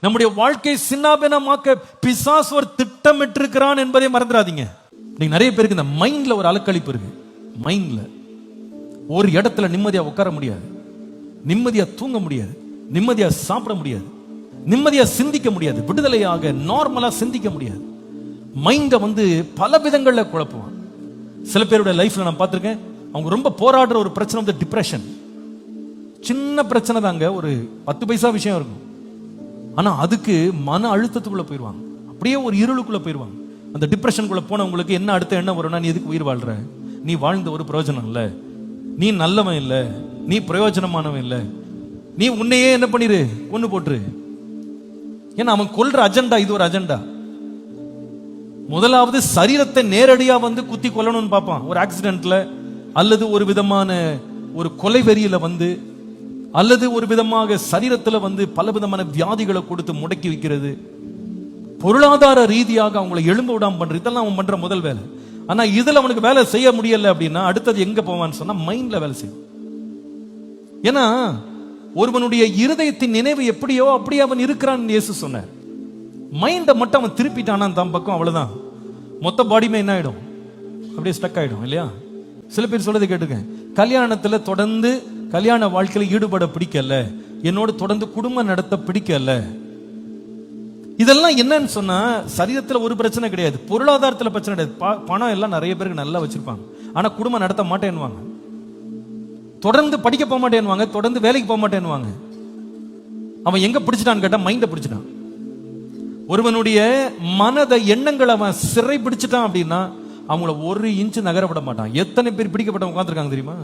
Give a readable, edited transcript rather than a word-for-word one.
நம்முடைய வாழ்க்கை சின்னாபின்னமாக்க பிசாசு ஒரு திட்டமிட்டிருக்கிறான் என்பதை மறந்துடாதீங்க. நீங்க நிறைய பேருக்கு இந்த மைண்ட்ல ஒரு அலக்களிப்பு இருக்கு. மைண்ட்ல ஒரு இடத்துல நிம்மதியா உட்கார முடியாது, நிம்மதியா தூங்க முடியாது, நிம்மதியா சாப்பிட முடியாது, நிம்மதியா சிந்திக்க முடியாது, விடுதலையாக நார்மலா சிந்திக்க முடியாது. மைண்ட பல விதங்கள்ல குழப்புவான். சில பேருடைய லைஃப்ல நான் பார்த்திருக்கேன், அவங்க ரொம்ப போராடுற ஒரு பிரச்சனை வந்து டிப்ரெஷன். சின்ன பிரச்சனை தாங்க, ஒரு 10 பைசா விஷயம் இருக்கும், ஆனா அதுக்கு மன அழுத்தத்துக்குள்ள போயிருவாங்க, அப்படியே ஒரு இருளுக்குள்ள போயிருவாங்க. அந்த டிப்ரெஷனுக்குள்ள போனவங்களுக்கு என்ன அடுத்த எண்ணம் வரும்னா, நீ எதுக்கு உயிர் வாழ்ற, நீ வாழ்ந்த ஒரு பிரயோஜனம் இல்லை, நீ நல்லவன் இல்லை, நீ பிரயோஜனமானவன் இல்லை, நீ உன்னையே என்ன பண்ணிரு, கொண்டு போட்டுரு. ஏன்னா அவன் கொல்ற அஜெண்டா இது ஒரு அஜெண்டா. முதலாவது சரீரத்தை நேரடியா குத்தி கொல்லணும்னு பார்ப்பான், ஒரு ஆக்சிடென்ட்ல அல்லது ஒரு விதமான ஒரு கொலை வெறியில அல்லது ஒரு விதமாக சரீரத்துல பல விதமான வியாதிகளை கொடுத்து முடக்கி வைக்கிறது, பொருளாதார ரீதியாக அவங்களை எழும்ப விடாம பண்றது, இதெல்லாம் அவன் பண்ற முதல் வேலை. ஆனா இதுல அவனுக்கு வேலை செய்ய முடியல அப்படின்னா அடுத்தது எங்க போவான்னு சொன்னா மைண்ட்ல வேலை செய்யும். ஏன்னா ஒருவனுடைய இருதயத்தின் நினைவு எப்படியோ அப்படியே அவன் இருக்கிறான் இயேசு சொன்னார். மைண்ட மட்டும் அவன் திருப்பிட்டானா தான் பக்கம், அவ்வளவுதான், மொத்த பாடியுமே என்ன ஆயிடும், அப்படியே ஸ்டக் ஆயிடும் இல்லையா? சில பேர் சொல்றது கேட்டுக்கேன், கல்யாணத்துல தொடர்ந்து கல்யாண வாழ்க்கையில ஈடுபட பிடிக்கல, என்னோட தொடர்ந்து குடும்பம் நடத்த பிடிக்கல. இதெல்லாம் என்னன்னு சொன்னா சரீரத்துல ஒரு பிரச்சனை கிடையாது, பொருளாதாரத்துல பிரச்சனை கிடையாது. பணம் எல்லாம் நிறைய பேருக்கு நல்லா வச்சிருப்பாங்க, ஆனா குடும்பம் நடத்த மாட்டேன்னுவாங்க, தொடர்ந்து படிக்க போக மாட்டேன்னுவாங்க, தொடர்ந்து வேலைக்கு போக மாட்டேன்னுவாங்க. அவன் எங்க பிடிச்சிட்டான்னு கேட்டா மைண்ட பிடிச்சிட்டான். ஒருவனுடைய மனத எண்ணங்களை அவன் சிறை பிடிச்சிட்டான் அப்படின்னா அவங்கள ஒரு இன்ச்சு நகர விட மாட்டான். எத்தனை பேர் பிடிக்கப்பட்ட உட்கார்ந்துருக்காங்க தெரியுமா?